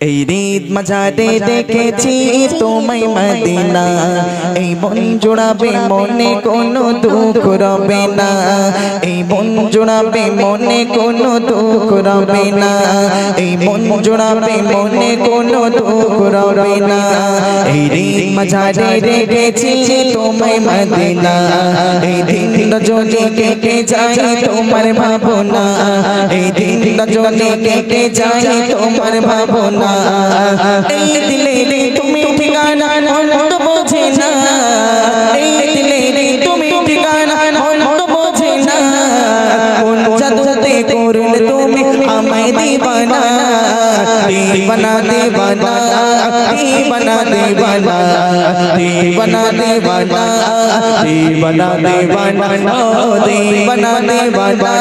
এই রিদ মাঝারে দেখেছি তোমায় মদিনা, এই মন জোড়াবে মনে কোনো দুঃখ রবে না, এই মন জোড়াবে মনে কোনো দুঃখ রবে না, এই মন জোড়াবে মনে কোনো দুঃখ রবে না। এই রিদ মাঝারে দেখেছি তোমায় মদিনা, এই দিন রজনী কেটে যায় তোমার ভাবনা, এই দিন রজনী কেটে যায় তোমার ভাবনা। এই দিলে রে তুমি ঠিকানা মন তো বোঝে না, এই দিলে রে তুমি ঠিকানা মন তো বোঝে না, কোন জাদুতে করলে তুমি আমায় দিবানা, দিবানা দিবানা দিবানা দিবানা দিবানা দিবানা দিবানা দিবানা ও দিবানা দিবানা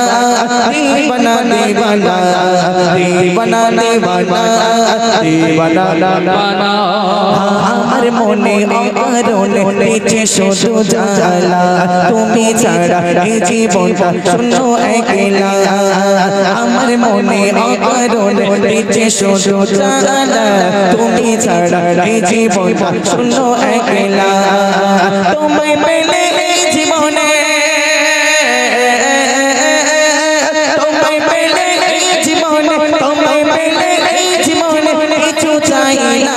দিবানা দিবানা দিবানা দিবানা দিবানা দিবানা। আমার মনে অকারণে নিচে শুধু জ্বালা, তুমি ছাড়া এই জীবনটা শূন্য একলা। আমার মনে অকারণে নিচে শুধু জ্বালা, তুমি ছাড়া এই জীবনটা শূন্য একলা। তোমায় পেলে এই জীবনে, তোমায় পেলে এই জীবনে, তোমায় পেলে এই জীবনে কিছু চাই না,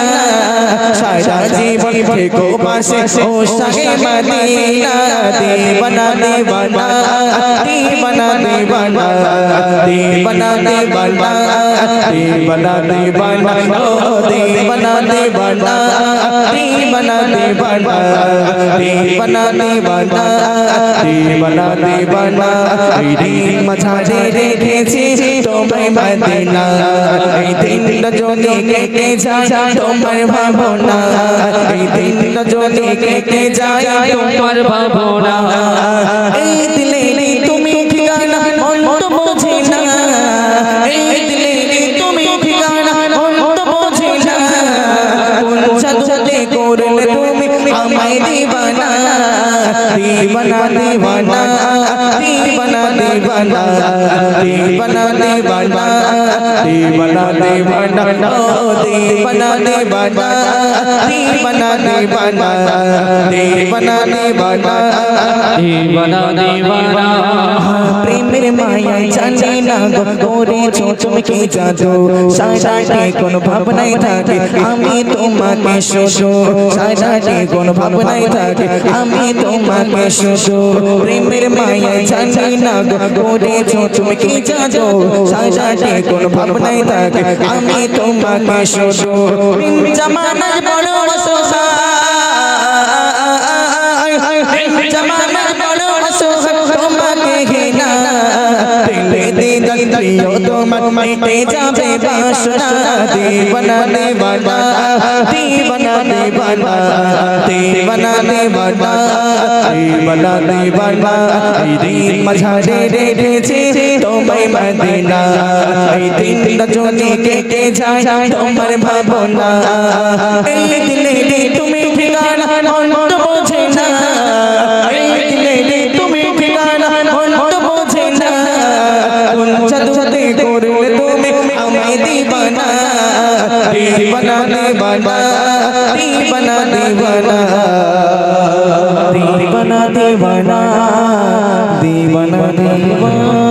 সারা জীবন থেকো পাশে ও শাহে মদিনা। দিবানা দিবানা দিবানা দিবানা দিবানা দিবানা দিবানা দিবানা ও দিবানা দিবানা দিবানা দিবানা দিবানা দিবানা দিবানা দিবানা। এই দিন মাঝারে রেখেছি তোমায় মদিনা, এই দিন রজনী কেটে যায় তোমার ভাবনা, এই দিন রজনী কেটে যায় তোমার ভাবনা। এই দিলে তুমি ঠিকানা মন তো বোঝে না, এই দিলে তুমি ঠিকানা মন তো বোঝে না, কোন জাদুতে করলে তুমি আমায় দিবানা, দিবানা দিবানা দিবানা দিবানা দিবানা দিবানা দিবানা দিবানা ও দিবানা দিবানা দিবানা দিবানা দিবানা দিবানা দিবানা দিবানা। প্রেমের মায়ায় জানি না গো করেছো তুমি কি জাদু, সারাটি কোন ভাবনায় থাকে আমি তোমাকে শুধু, সারাটি কোন ভাবনায় থাকে আমি তোমাকে শুধু। প্রেমের মায়ায় জানি না গো করেছো তুমি কি জাদু, সারাটি কোন ভাবনায় থাকে আমি তোমাকে শুধু। জামানার বড় অসহায়, জামানার বড় অসহায় তোমাকে ঘৃণা, দিলে দিদার প্রিয় তোমার মিটে যাবে বাসনা। দিবানা দিবানা দিবানা দিবানা দিবানা দিবানা দিবানা দিবানা। এই দিন মাঝারে রেখেছি তোমায় মদিনা, এই দিন রজনী কেটে যায় তোমার ভাবনা, এই দিলে তুমি ঠিকানা মন তো বোঝে না, এই দিলে তুমি ঠিকানা মন তো বোঝে না, কোন জাদুতে করলে তুমি আমায় দিবানা, দিবানা দিবানা দিবানা দিবানা দিবানা দিবানা দিবানা দিবানা।